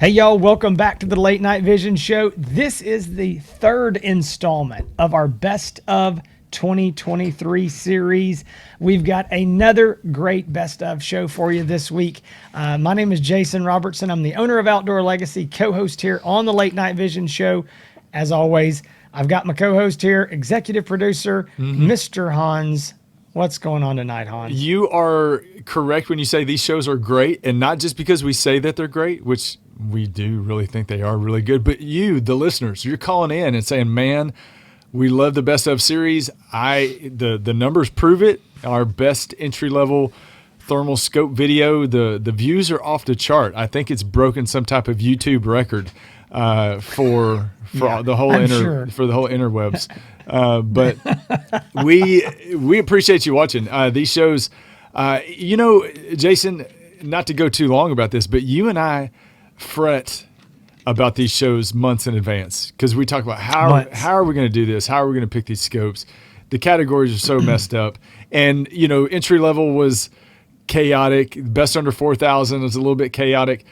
Hey, y'all, welcome back to the Late Night Vision Show. This is the third installment of our Best of 2023 series. We've got another great Best of show for you this week. My name is Jason Robertson. I'm the owner of Outdoor Legacy, co-host here on the Late Night Vision Show. As always, I've got my co-host here, executive producer, Mr. Hans. What's going on tonight, Hans? You are correct when you say these shows are great, and not just because we say that they're great, which we do really think they are really good, but you, the listeners, you're calling in and saying, man, we love the Best of series. The numbers prove it. Our best entry-level thermal scope video, the views are off the chart. I think it's broken some type of YouTube record for the whole interwebs. But we appreciate you watching these shows. Jason, not to go too long about this, but you and I fret about these shows months in advance because we talk about how are we going to do this? How are we going to pick these scopes? The categories are so messed up. And, entry level was chaotic. Best under 4,000 is a little bit chaotic.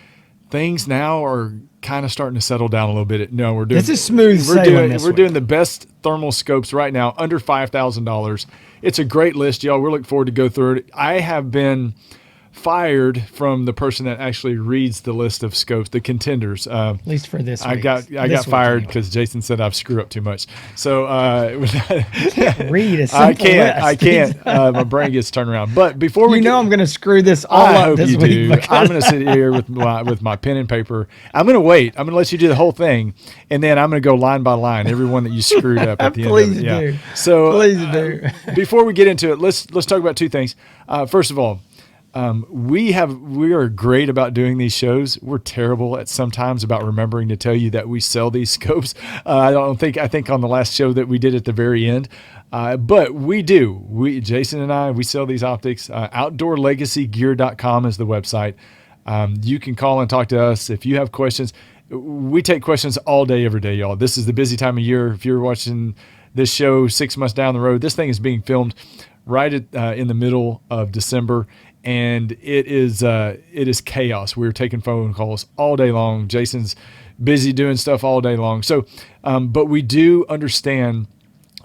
Things now are kind of starting to settle down a little bit. No, we're doing this is smooth sailing. We're doing the best thermal scopes right now under $5,000. It's a great list, y'all. We're looking forward to go through it. I have been fired from the person that actually reads the list of scopes, the contenders. At least for this week. I got fired because Jason said I've screwed up too much. So can't read a simple list. I can't. My brain gets turned around. But before I'm going to screw this all up this week. I'm going to sit here with my pen and paper. I'm going to wait. I'm going to let you do the whole thing, and then I'm going to go line by line every one that you screwed up at the end of it. Please do. So please do. Before we get into it, let's talk about two things. First of all, we are great about doing these shows. We're terrible at sometimes about remembering to tell you that we sell these scopes. I think on the last show that we did at the very end, but we do. Jason and I, we sell these optics. OutdoorLegacyGear.com is the website. You can call and talk to us if you have questions. We take questions all day, every day, y'all. This is the busy time of year. If you're watching this show 6 months down the road, this thing is being filmed right in the middle of December. And it is chaos. We're taking phone calls all day long. Jason's busy doing stuff all day long. So, but we do understand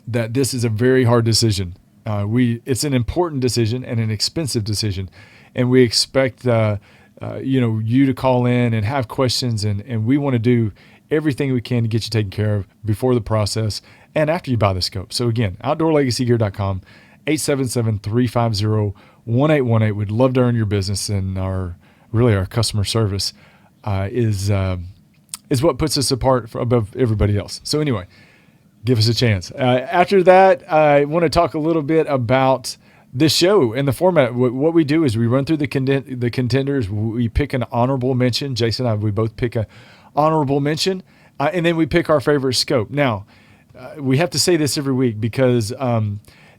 that this is a very hard decision. It's an important decision and an expensive decision, and we expect you to call in and have questions, and we want to do everything we can to get you taken care of before the process and after you buy the scope. So again, OutdoorLegacyGear.com, 877-350-1818. We'd love to earn your business, and our customer service is what puts us apart above everybody else. So anyway, give us a chance. After that, I want to talk a little bit about this show and the format. What we do is we run through the contenders. We pick an honorable mention. Jason and I, we both pick an honorable mention, and then we pick our favorite scope. Now, we have to say this every week because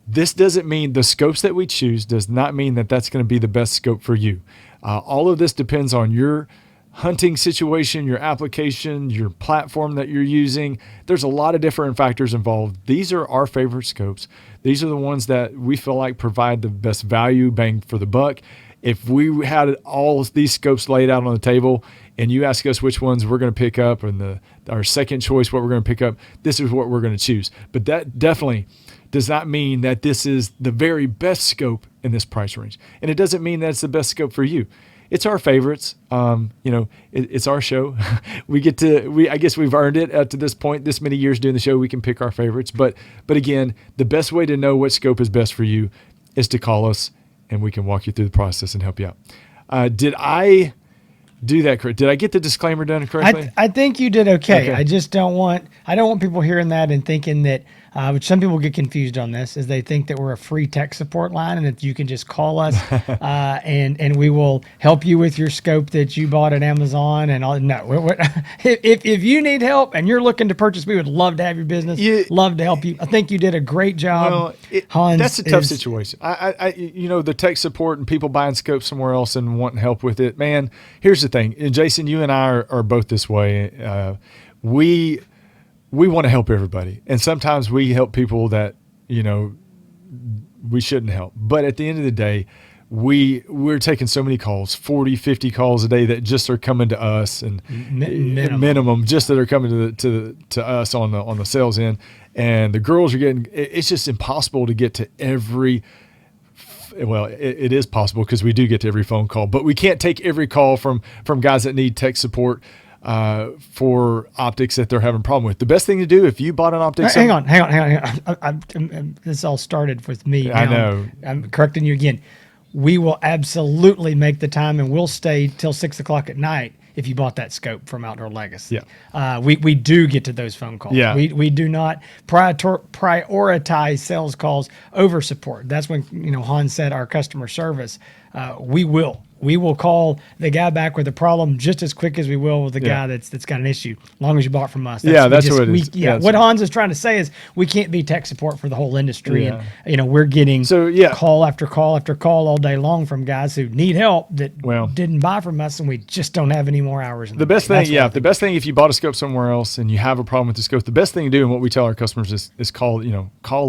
this doesn't mean the scopes that we choose does not mean that that's going to be the best scope for you. All of this depends on your hunting situation, your application, your platform that you're using. There's a lot of different factors involved. These are our favorite scopes. These are the ones that we feel like provide the best value, bang for the buck. If we had all of these scopes laid out on the table and you ask us which ones we're going to pick up and our second choice, what we're going to pick up, this is what we're going to choose. But that definitely does not mean that this is the very best scope in this price range. And it doesn't mean that it's the best scope for you. It's our favorites. It's our show. I guess we've earned it to this point, this many years doing the show, we can pick our favorites. But again, the best way to know what scope is best for you is to call us, and we can walk you through the process and help you out. Did I do that correct? Did I get the disclaimer done correctly? I think you did okay. I just don't want people hearing that and thinking that, which some people get confused on this, is they think that we're a free tech support line and that you can just call us and we will help you with your scope that you bought at Amazon and all. No, if you need help and you're looking to purchase, we would love to have your business. Love to help you. I think you did a great job. Hans, that's a tough situation. The tech support and people buying scopes somewhere else and wanting help with it. Man, here's the thing. And Jason, you and I are both this way. We want to help everybody. And sometimes we help people that, we shouldn't help. But at the end of the day, we're taking so many calls, 40, 50 calls a day that just are coming to us, and minimum just that are coming to us on the sales end. And the girls are getting, it's just impossible to get to every. Well, it is possible because we do get to every phone call, but we can't take every call from guys that need tech support for optics that they're having a problem with. The best thing to do if you bought an optics. Hang on. This all started with me. I know. I'm correcting you again. We will absolutely make the time, and we'll stay till 6 o'clock at night if you bought that scope from Outdoor Legacy. Yeah. We do get to those phone calls. Yeah. We do not prioritize sales calls over support. That's when, Hans said our customer service, we will call the guy back with a problem just as quick as we will with the guy that's got an issue, as long as you bought from us. That's what it is. What Hans is trying to say is we can't be tech support for the whole industry. And, we're getting call after call after call all day long from guys who need help that didn't buy from us, and we just don't have any more hours. The best thing if you bought a scope somewhere else and you have a problem with the scope, the best thing to do, and what we tell our customers is call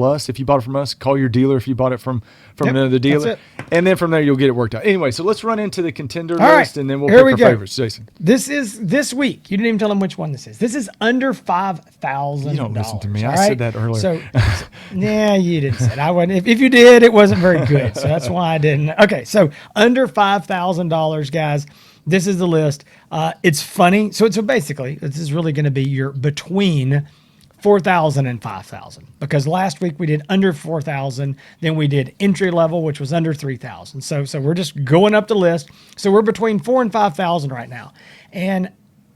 us if you bought it from us, call your dealer if you bought it from another dealer, and then from there you'll get it worked out. Anyway, so let's run into the contender list, and then we'll pick our favorites. Jason, this week. You didn't even tell them which one this is. This is under $5,000. You don't listen to me. I said that earlier. So, you didn't say it. I wouldn't. If you did, it wasn't very good. So that's why I didn't. Okay, so under $5,000, guys. This is the list. It's funny. So basically, this is really going to be your between 4,000 and 5,000, because last week we did under 4,000, then we did entry level, which was under 3,000. So we're just going up the list. So we're between 4,000 and 5,000 right now. And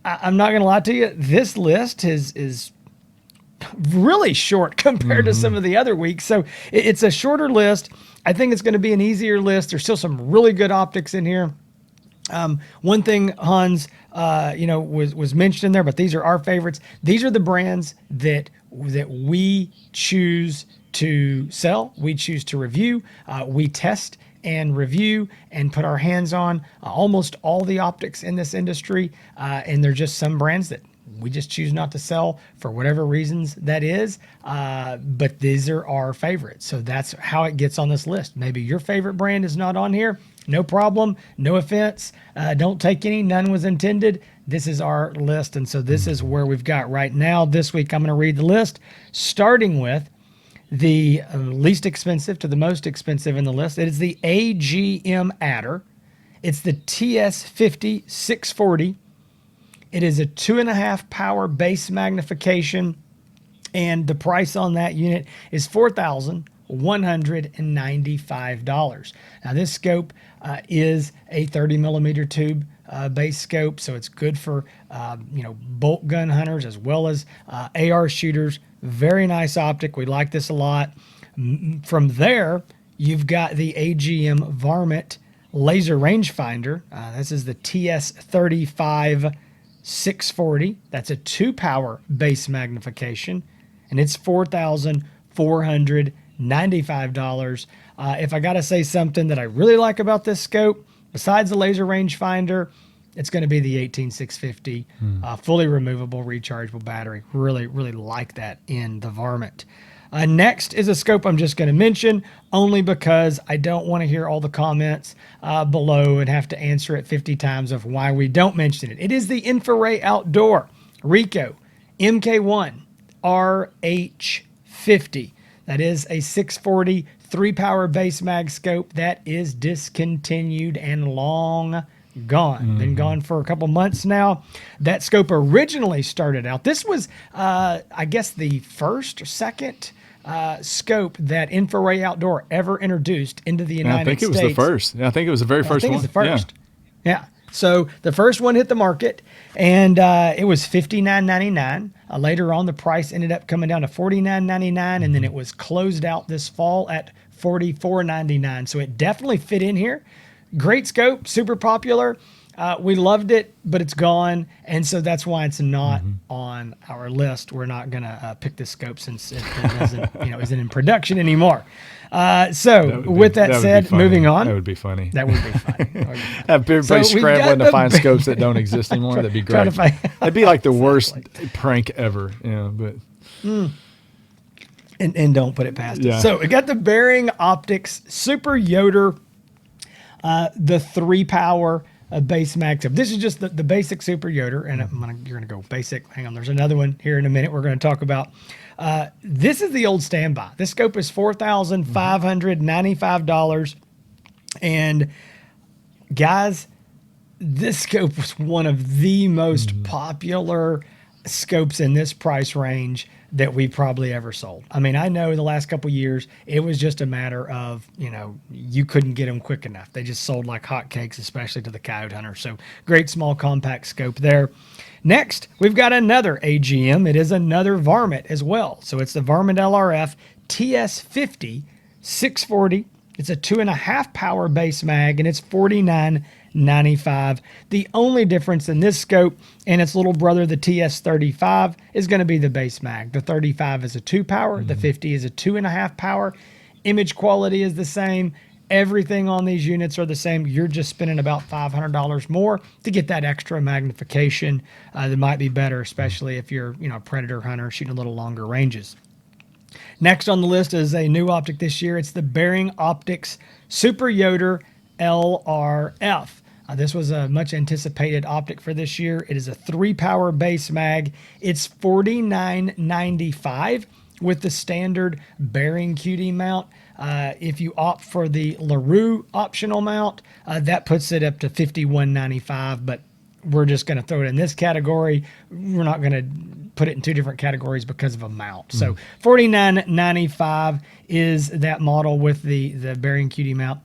I'm not going to lie to you, this list is really short compared to some of the other weeks. So it's a shorter list. I think it's going to be an easier list. There's still some really good optics in here. One thing Hans, was mentioned in there, but these are our favorites. These are the brands that we choose to sell, we choose to review, we test and review and put our hands on almost all the optics in this industry, and they're just some brands that we just choose not to sell for whatever reasons that is, but these are our favorites. So that's how it gets on this list. Maybe your favorite brand is not on here. No problem. No offense. Don't take any. None was intended. This is our list. And so this is where we've got right now. This week, I'm going to read the list, starting with the least expensive to the most expensive in the list. It is the AGM adder. It's the TS50 640. It is a 2.5 power base magnification, and the price on that unit is $4,195. Now this scope is a 30 millimeter tube base scope, so it's good for bolt gun hunters as well as AR shooters. Very nice optic. We like this a lot. From there, you've got the AGM Varmint laser rangefinder. This is the TS35 640. That's a 2-power base magnification, and it's $4,495. If I got to say something that I really like about this scope, besides the laser rangefinder, it's going to be the 18650 fully removable rechargeable battery. Really, really like that in the Varmint. Next is a scope I'm just going to mention only because I don't want to hear all the comments below and have to answer it 50 times of why we don't mention it. It is the Infrared Outdoor Ricoh MK1 RH50. That is a 640 3-power base mag scope that is discontinued and long gone. Been gone for a couple months now. That scope originally started out. This was, I guess, the first or second scope that Infrared Outdoor ever introduced into the United States. I think it was the first. I think it was the very first one. I think it was the first. Yeah. So the first one hit the market, and it was $59.99. Later on, the price ended up coming down to $49.99, and then it was closed out this fall at $44.99. So it definitely fit in here. Great scope, super popular. We loved it, but it's gone, and so that's why it's not on our list. We're not gonna pick this scope since it doesn't, isn't in production anymore. With that said, moving on. That would be funny. That would be funny. Have everybody scrambling to find scopes that don't exist anymore. That'd be great. That'd be like the worst prank ever. But. And don't put it past us. So we got the Bearing Optics Super Yoder the 3-power base mag scope. This is just the basic Super Yoder, and you're going to go basic. Hang on, there's another one here in a minute we're going to talk about. This is the old standby. This scope is $4,595. And guys, this scope was one of the most popular scopes in this price range that we probably ever sold. I mean, I know the last couple of years, it was just a matter of, you couldn't get them quick enough. They just sold like hotcakes, especially to the coyote hunter. So great small compact scope there. Next, we've got another AGM. It is another varmint as well. So it's the Varmint LRF TS50 640. It's a 2.5 power base mag, and it's $49.95. The only difference in this scope and its little brother, the TS35, is going to be the base mag. The 35 is a 2 power. The 50 is a 2.5 power. Image quality is the same. Everything on these units are the same. You're just spending about $500 more to get that extra magnification that might be better, especially if you're a predator hunter shooting a little longer ranges. Next on the list is a new optic this year. It's the Bearing Optics Super Yoder LRF. This was a much anticipated optic for this year. It is a 3-power base mag. It's $49.95 with the standard Bearing QD mount. If you opt for the LaRue optional mount, that puts it up to $51.95, but we're just going to throw it in this category. We're not going to put it in two different categories because of a mount. So $49.95 is that model with the Bearing QD mount.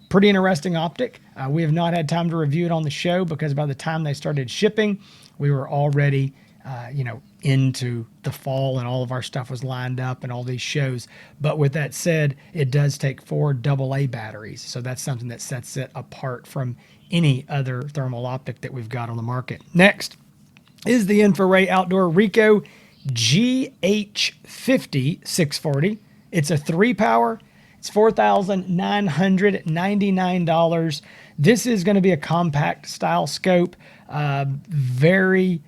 Pretty interesting optic. We have not had time to review it on the show because by the time they started shipping, we were already into the fall and all of our stuff was lined up and all these shows. But with that said, it does take 4 AA batteries. So that's something that sets it apart from any other thermal optic that we've got on the market. Next is the Infrared Outdoor Ricoh GH50 640. It's a 3-power. It's $4,999. This is going to be a compact style scope. Very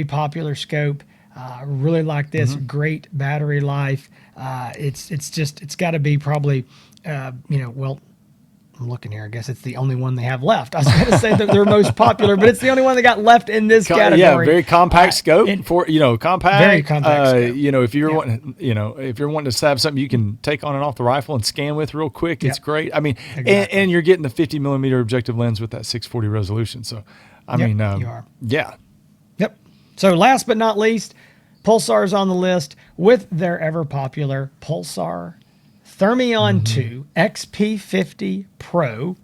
popular scope. Really like this. Great battery life. It's got to be probably, I'm looking here. I guess it's the only one they have left. I was going to say that they're most popular, but it's the only one they got left in this category. Yeah, very compact scope compact. Very compact scope. If you're wanting, if you're wanting to have something you can take on and off the rifle and scan with real quick, it's great. I mean, exactly. and you're getting the 50 millimeter objective lens with that 640 resolution. So, you are. Yeah. Yep. So last but not least, Pulsar's on the list with their ever popular Pulsar Thermion 2 XP50 Pro.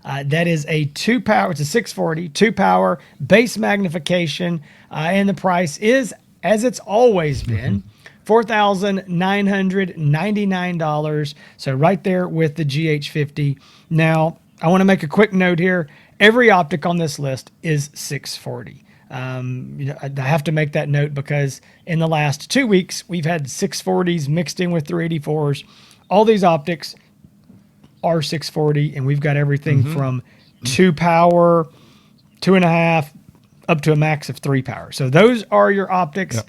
That is a 2-power, it's a 640, 2-power, base magnification, and the price is, as it's always been, $4,999. So right there with the GH50. Now, I want to make a quick note here. Every optic on this list is 640. I have to make that note because in the last 2 weeks, we've had 640s mixed in with 384s. All these optics are 640, and we've got everything from 2-power, 2.5, up to a max of 3-power. So those are your optics. Yep.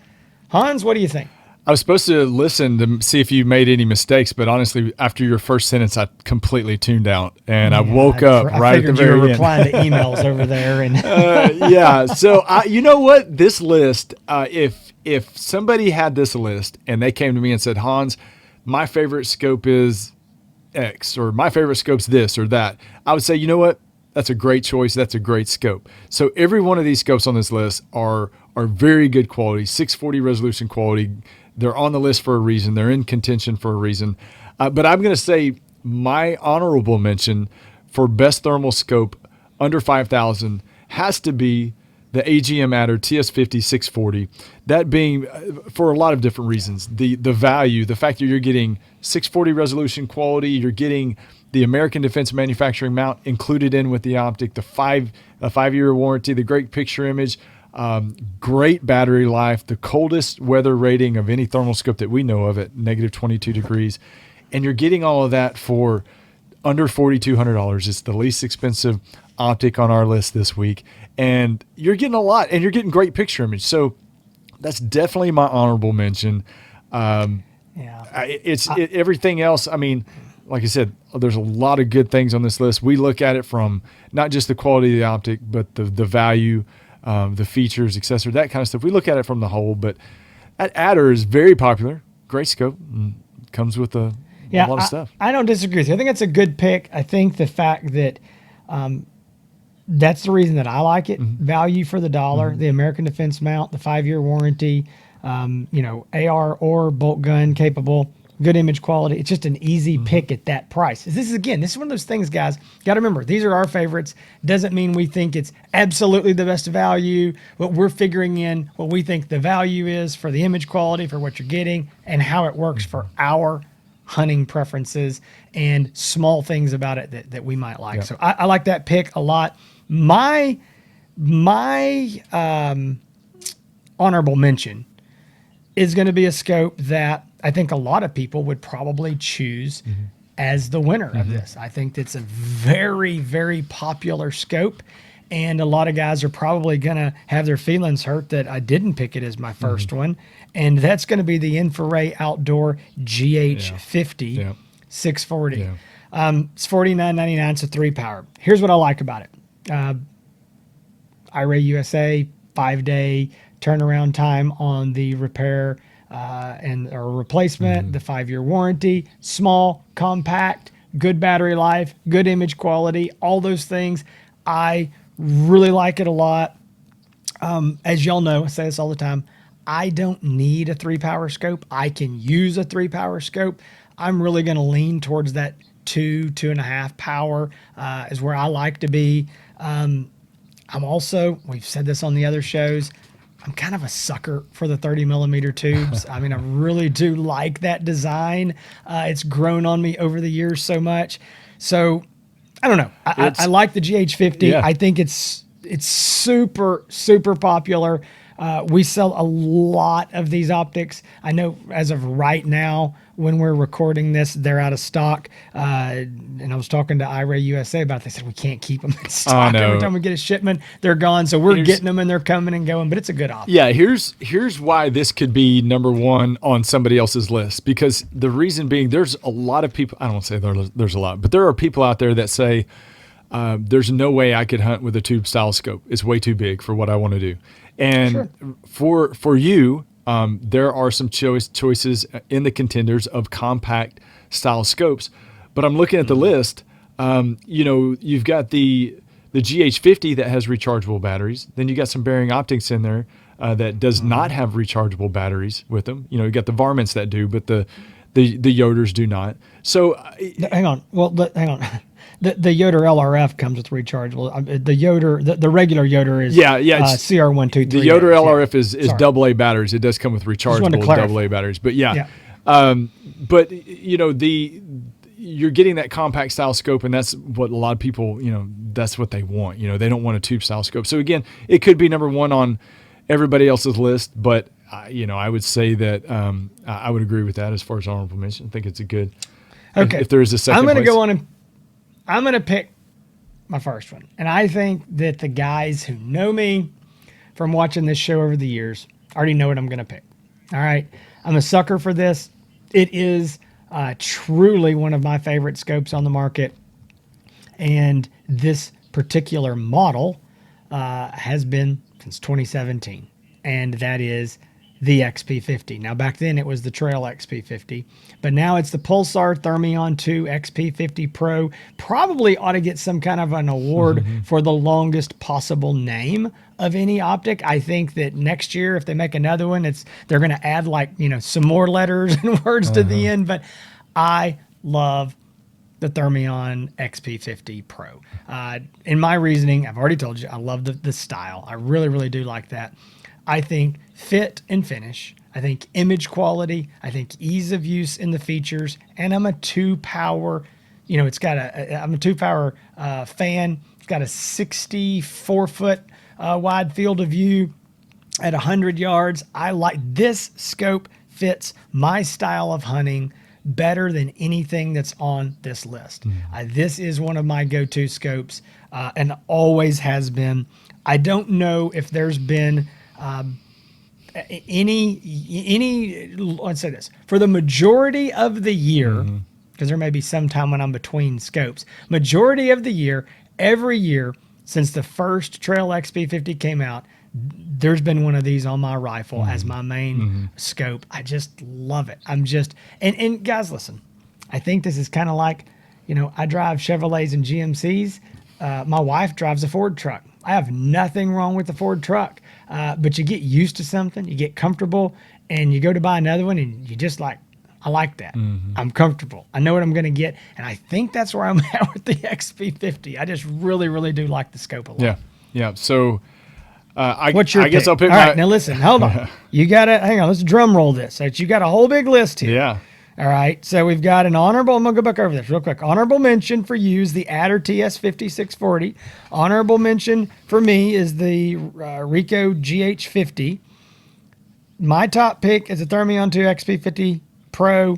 Hans, what do you think? I was supposed to listen to see if you made any mistakes, but honestly, after your first sentence, I completely tuned out, and I woke up right at the very end. You were replying to emails over there, and yeah. So you know what? This list, if somebody had this list and they came to me and said, Hans, my favorite scope is X, or my favorite scope's this or that, I would say, you know what? That's a great choice. That's a great scope. So every one of these scopes on this list are very good quality, 640 resolution quality. They're on the list for a reason. They're in contention for a reason. But I'm going to say my honorable mention for best thermal scope under 5,000 has to be the AGM Adder TS50 640. That being for a lot of different reasons. The value, the fact that you're getting 640 resolution quality, you're getting the American Defense Manufacturing mount included in with the optic, the 5-year warranty, the great picture image, great battery life, the coldest weather rating of any thermal scope that we know of at negative 22 degrees. And you're getting all of that for under $4,200. It's the least expensive optic on our list this week. And you're getting a lot, and you're getting great picture image. So that's definitely my honorable mention. Everything else, I mean, like I said, there's a lot of good things on this list. We look at it from not just the quality of the optic, but the value, the features, accessories, that kind of stuff. We look at it from the whole. But that Adder is very popular. Great scope. Comes with a lot of stuff. I don't disagree with you. I think it's a good pick. I think the fact that that's the reason that I like it. Value for the dollar, the American Defense mount, the 5-year warranty, AR or bolt gun capable, good image quality. It's just an easy pick at that price. This is one of those things, guys. Got to remember, these are our favorites. Doesn't mean we think it's absolutely the best value, but we're figuring in what we think the value is for the image quality, for what you're getting, and how it works for our hunting preferences and small things about it that we might like. So I like that pick a lot. My honorable mention is going to be a scope that I think a lot of people would probably choose as the winner of this. I think it's a very, very popular scope, and a lot of guys are probably going to have their feelings hurt that I didn't pick it as my first one, and that's going to be the Infrared Outdoor GH50 640. It's $49.99. It's a 3-power. Here's what I like about it. IRA USA 5-day turnaround time on the repair or replacement, the 5-year warranty, small, compact, good battery life, good image quality, all those things. I really like it a lot. As y'all know, I say this all the time, I don't need a 3-power scope. I can use a 3-power scope. I'm really going to lean towards that 2.5 power is where I like to be. I'm also, we've said this on the other shows, I'm kind of a sucker for the 30 millimeter tubes. I mean, I really do like that design. It's grown on me over the years so much. So I don't know. I like the GH50. Yeah. I think it's super, super popular. We sell a lot of these optics. I know as of right now, when we're recording this, they're out of stock. And I was talking to IRA USA about it. They said we can't keep them in stock. Every time we get a shipment, they're gone. So we're getting them and they're coming and going. But it's a good option. Yeah, here's why this could be number one on somebody else's list. Because the reason being, there's a lot of people. I don't want to say there's a lot, but there are people out there that say there's no way I could hunt with a tube style scope. It's way too big for what I want to do. And for you, there are some choices in the contenders of compact style scopes, but I'm looking at the list. You've got the GH50 that has rechargeable batteries. Then you got some Bearing Optics in there that does not have rechargeable batteries with them. You got the Varmints that do, but the Yoders do not. So hang on. Hang on. The Yoder LRF comes with rechargeable. The Yoder, the regular Yoder is CR123. The Yoder LRF is AA batteries. It does come with rechargeable AA batteries, but but you're getting that compact style scope, and that's what a lot of people, that's what they want. They don't want a tube style scope. So again, it could be number one on everybody else's list, but I would say that I would agree with that as far as honorable mention. I think it's a good. Okay. If there is a second, I'm going to go on and I'm going to pick my first one. And I think that the guys who know me from watching this show over the years already know what I'm going to pick. All right. I'm a sucker for this. It is truly one of my favorite scopes on the market. And this particular model has been since 2017. And that is the XP50. Now, back then it was the Trail XP50, but now it's the Pulsar Thermion 2 XP50 Pro. Probably ought to get some kind of an award for the longest possible name of any optic. I think that next year, if they make another one, they're going to add some more letters and words to the end. But I love the Thermion XP50 Pro. In my reasoning, I've already told you, I love the style. I really, really do like that. I think fit and finish. I think image quality. I think ease of use in the features. And I'm a 2-power, I'm a 2-power fan. It's got a 64-foot wide field of view at 100 yards. I like this scope fits my style of hunting better than anything that's on this list. This is one of my go-to scopes and always has been. I don't know if there's been any let's say this, for the majority of the year because there may be some time when I'm between scopes. Majority of the year, every year since the first Trail XP50 came out, there's been one of these on my rifle as my main scope. I just love it. And guys, listen, I think this is kind of like, I drive Chevrolets and GMCs. My wife drives a Ford truck. I have nothing wrong with the Ford truck, but you get used to something, you get comfortable, and you go to buy another one, and you just like, I like that. I'm comfortable. I know what I'm going to get, and I think that's where I'm at with the XP50. I just really, really do like the scope a lot. Yeah. So, What's your I guess pick? I'll pick All my. right, now listen, hold on. You got to hang on. Let's drum roll this. So you got a whole big list here. Yeah. All right, so we've got an honorable. I'm gonna go back over this real quick. Honorable mention for you is the Adder TS50 640. Honorable mention for me is the Ricoh GH50. My top pick is the Thermion 2 XP50 Pro.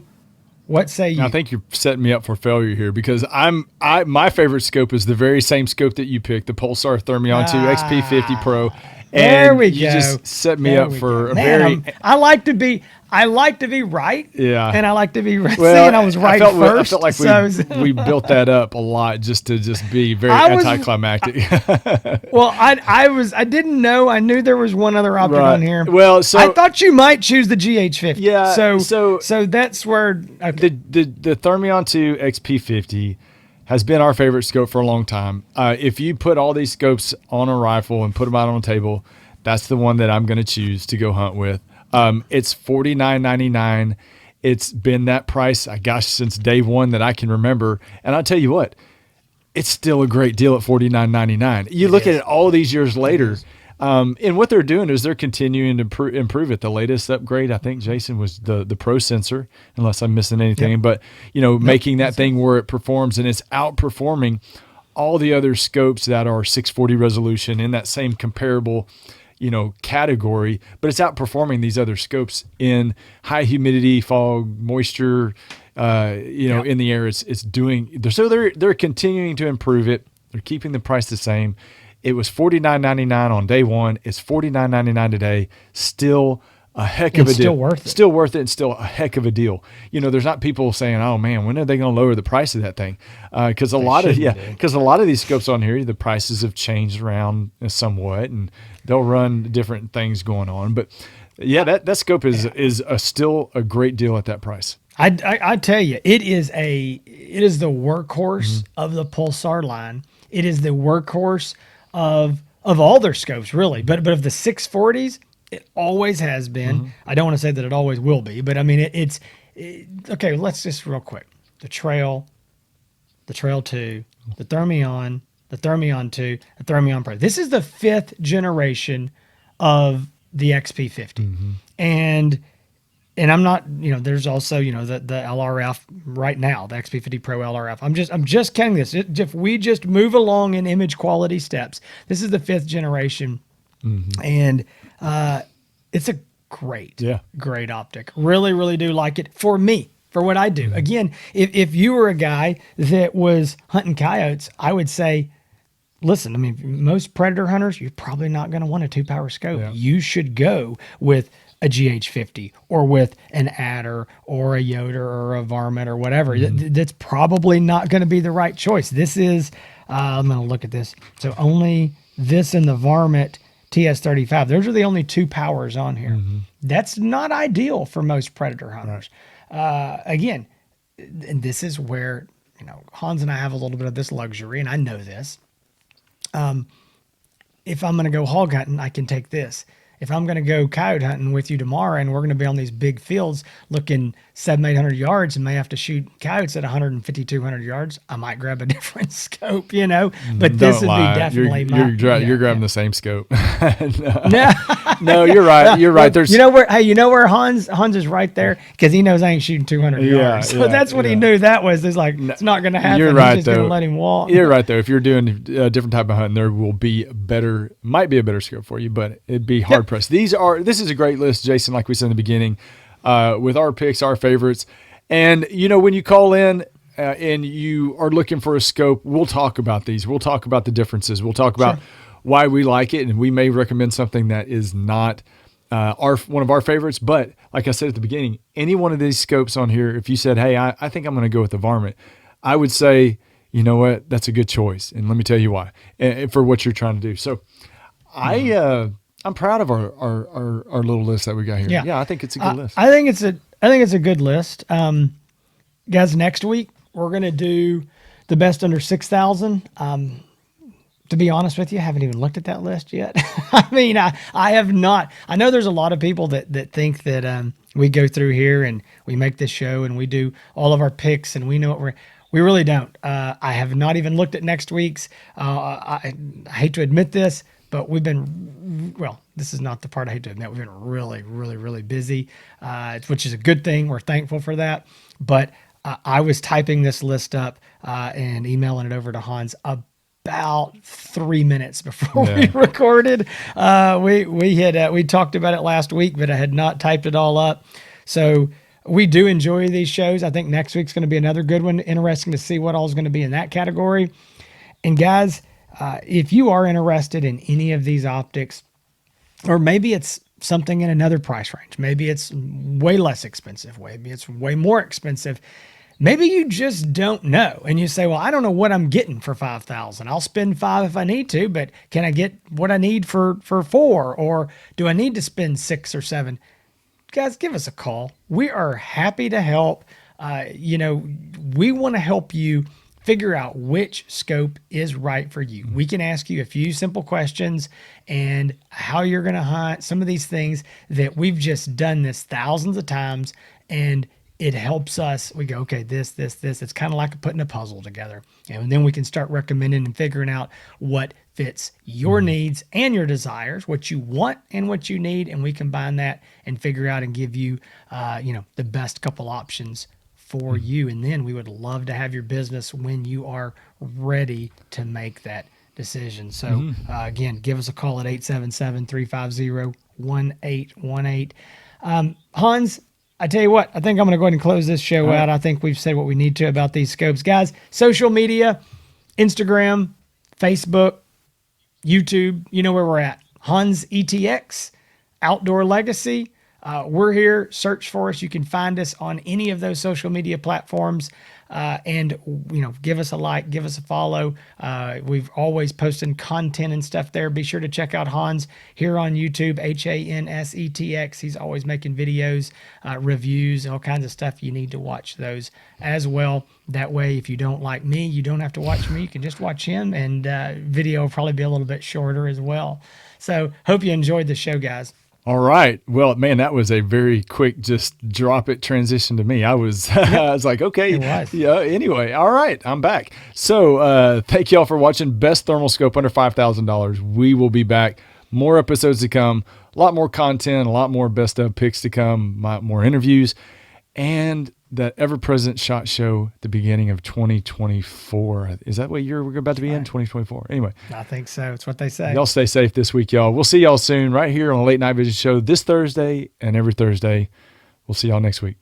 What say you? I think you're setting me up for failure here because my favorite scope is the very same scope that you picked, the Pulsar Thermion 2 XP50 Pro. There And we you go. just set me up for a Man, very. I like to be right. Yeah. And I like to be right. Well, Seeing I was right I first. felt like so, we built that up a lot just to be very was- anticlimactic. well, I didn't know. I knew there was one other option Right. on here. Well, so I thought you might choose the GH50. Yeah, So that's where okay. the Thermion 2 XP50 has been our favorite scope for a long time. If you put all these scopes on a rifle and put them out on a table, that's the one that I'm going to choose to go hunt with. It's $49.99. It's been that price, since day one that I can remember. And I'll tell you what, it's still a great deal at $49.99. You look at it all these years later, and what they're doing is they're continuing to improve it. The latest upgrade, I think, Jason, was the Pro Sensor, unless I'm missing anything. Yep. But, making that thing where it performs, and it's outperforming all the other scopes that are 640 resolution in that same comparable category, but it's outperforming these other scopes in high humidity, fog, moisture, in the air. It's doing, so they're continuing to improve it. They're keeping the price the same. It was $49.99 on day one. It's $49.99 today. Still a heck of a deal. Still worth it. Still worth it, and still a heck of a deal. There's not people saying, "Oh man, when are they going to lower the price of that thing?" Because a lot of these scopes on here, the prices have changed around somewhat, and they'll run different things going on. But that scope is still a great deal at that price. I tell you, it is the workhorse of the Pulsar line. It is the workhorse of all their scopes, really. But of the 640s, it always has been. I don't want to say that it always will be, but I mean it's okay. Let's just real quick: the Trail 2, the Thermion 2, the Thermion Pro. This is the 5th generation of the XP50, and I'm not, there's also, the LRF right now, the XP50 Pro LRF. I'm just counting this. If we just move along in image quality steps, this is the 5th generation, and it's a great optic. Really, really do like it for me, for what I do. Again, if you were a guy that was hunting coyotes, I would say, listen, I mean, most predator hunters, you're probably not going to want a 2-power scope. Yeah. You should go with a GH50 or with an Adder or a Yoder or a Varmint or whatever. That's probably not going to be the right choice. This is, I'm going to look at this. So only this and the Varmint TS35. Those are the only 2 powers on here. That's not ideal for most predator hunters. Right. Again, and this is where, Hans and I have a little bit of this luxury, and I know this. If I'm going to go hog hunting, I can take this. If I'm going to go coyote hunting with you tomorrow and we're going to be on these big fields looking 700-800 yards and may have to shoot coyotes at 150, 200 yards, I might grab a different scope, but this would be definitely you're grabbing the same scope. No, you're right. You're right. There's where Hans is right there because he knows I ain't shooting 200 yards. So that's what he knew that was. It's like, it's not going to happen. You're right. He's just going to let him walk. You're right though. If you're doing a different type of hunting, there might be a better scope for you, but it'd be hard pressed. This is a great list, Jason, like we said in the beginning, with our picks, our favorites. And, when you call in and you are looking for a scope, we'll talk about these. We'll talk about the differences. We'll talk about why we like it, and we may recommend something that is not one of our favorites. But like I said at the beginning, any one of these scopes on here, if you said, hey, I think I'm going to go with the varmint, I would say, you know what, that's a good choice. And let me tell you why, and for what you're trying to do. So I'm proud of our little list that we got here. Yeah, I think it's a good list. I think it's a good list. Guys, next week we're going to do the best under 6,000. To be honest with you, I haven't even looked at that list yet. I mean, I have not. I know there's a lot of people that think that we go through here and we make this show and we do all of our picks and we know what we really don't. I have not even looked at next week's. I hate to admit this, but we've been, well, this is not the part I hate to admit. We've been really, really, really busy, which is a good thing. We're thankful for that. But I was typing this list up and emailing it over to Hans about 3 minutes before we recorded. We talked about it last week, but I had not typed it all up. So we do enjoy these shows. I think next week's going to be another good one. Interesting to see what all is going to be in that category. And guys, if you are interested in any of these optics, or maybe it's something in another price range, maybe it's way less expensive, maybe it's way more expensive. Maybe you just don't know. And you say, well, I don't know what I'm getting for 5,000. I'll spend 5 if I need to, but can I get what I need for 4? Or do I need to spend 6 or 7? Guys, give us a call. We are happy to help. We want to help you figure out which scope is right for you. We can ask you a few simple questions and how you're going to hunt, some of these things that we've just done this thousands of times, and it helps us. We go, okay, this. It's kind of like putting a puzzle together. And then we can start recommending and figuring out what fits your needs and your desires, what you want and what you need. And we combine that and figure out and give you, the best couple options for you. And then we would love to have your business when you are ready to make that decision. So again, give us a call at 877-350-1818. Hans, I tell you what, I think I'm going to go ahead and close this show out. I think we've said what we need to about these scopes. Guys, social media, Instagram, Facebook, YouTube, you know where we're at. Hans ETX, Outdoor Legacy. We're here. Search for us. You can find us on any of those social media platforms. And give us a like, give us a follow. We've always posting content and stuff there. Be sure to check out Hans here on YouTube, HANSETX. He's always making videos, reviews, all kinds of stuff. You need to watch those as well. That way, if you don't like me, you don't have to watch me. You can just watch him, and video will probably be a little bit shorter as well. So hope you enjoyed the show, guys. All right. Well, man, that was a very quick, just drop it transition to me. I was, I was like, okay. It was. Yeah. Anyway. All right. I'm back. So, thank y'all for watching Best Thermal Scope Under $5,000. We will be back. More episodes to come, a lot more content, a lot more best of picks to come, more interviews, and that ever-present SHOT Show at the beginning of 2024. Is that what year we're about to be in? 2024. Anyway. I think so. It's what they say. Y'all stay safe this week, y'all. We'll see y'all soon right here on the Late Night Vision Show this Thursday and every Thursday. We'll see y'all next week.